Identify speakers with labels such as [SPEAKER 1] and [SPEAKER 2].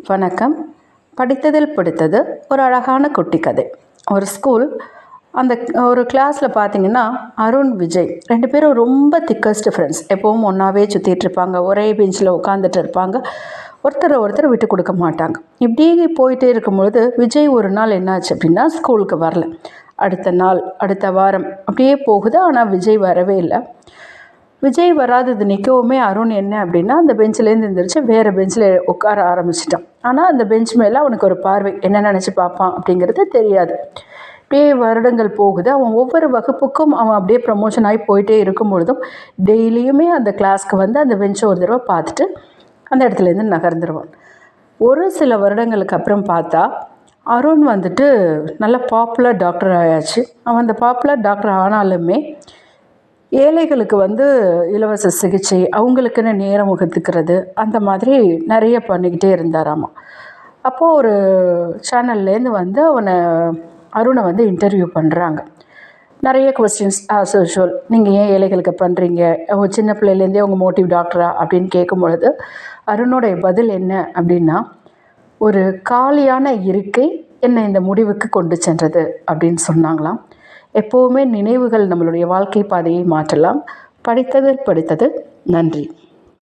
[SPEAKER 1] வணக்கம். படித்ததில் பிடித்தது ஒரு அழகான குட்டி கதை. ஒரு ஸ்கூல், அந்த ஒரு கிளாஸில் பார்த்தீங்கன்னா அருண், விஜய் 2 பேரும் ரொம்ப திக்கஸ்ட் ஃப்ரெண்ட்ஸ். எப்போவும் ஒன்றாவே சுற்றிட்டு இருப்பாங்க, ஒரே பெஞ்சில் உட்காந்துட்டு இருப்பாங்க, ஒருத்தர் விட்டு கொடுக்க மாட்டாங்க. இப்படி போயிட்டே இருக்கும்பொழுது விஜய் ஒரு நாள் என்னாச்சு அப்படின்னா ஸ்கூலுக்கு வரல. அடுத்த நாள், அடுத்த வாரம் அப்படியே போகுது. ஆனால் விஜய் வரவே இல்லை. விஜய் வராதது நிற்கவுமே அருண் என்ன அப்படின்னா அந்த பெஞ்சிலேருந்து எழுந்திரிச்சு வேறு பெஞ்சில் உட்கார ஆரம்பிச்சிட்டான். ஆனால் அந்த பெஞ்ச் மேலே அவனுக்கு ஒரு பார்வை, என்ன நினச்சி பார்ப்பான் அப்படிங்கிறது தெரியாது. அப்படியே வருடங்கள் போகுது. அவன் ஒவ்வொரு வகுப்புக்கும் அவன் அப்படியே ப்ரமோஷன் ஆகி போயிட்டே இருக்கும் பொழுதும் டெய்லியுமே அந்த கிளாஸ்க்கு வந்து அந்த பெஞ்சை ஒரு தடவை பார்த்துட்டு அந்த இடத்துலேருந்து நகர்ந்துருவான். ஒரு சில வருடங்களுக்கு அப்புறம் பார்த்தா அருண் வந்துட்டு நல்ல பாப்புலர் டாக்டர் ஆயாச்சு. அவன் அந்த பாப்புலர் டாக்டர் ஆனாலுமே ஏழைகளுக்கு வந்து இலவச சிகிச்சை, அவங்களுக்குன்னு நேரம் ஒதுக்குறது, அந்த மாதிரி நிறைய பண்ணிக்கிட்டே இருந்தாராமா. அப்போது ஒரு சேனல்லேருந்து வந்து அருணை வந்து இன்டர்வியூ பண்ணுறாங்க. நிறைய கொஸ்டின்ஸ் ஆஸ் யூஷுவல், நீங்கள் ஏன் ஏழைகளுக்கு பண்ணுறீங்க, சின்ன பிள்ளையிலேருந்தே உங்கள் மோட்டிவ் டாக்டரா அப்படின்னு கேட்கும் பொழுது அருணோடைய பதில் என்ன அப்படின்னா, ஒரு காலியான இருக்கை என்னை இந்த முடிவுக்கு கொண்டு சென்றது அப்படின்னு சொன்னாங்களாம். எப்போவுமே நினைவுகள் நம்மளுடைய வாழ்க்கை பாதையை மாற்றலாம். படித்தது. நன்றி.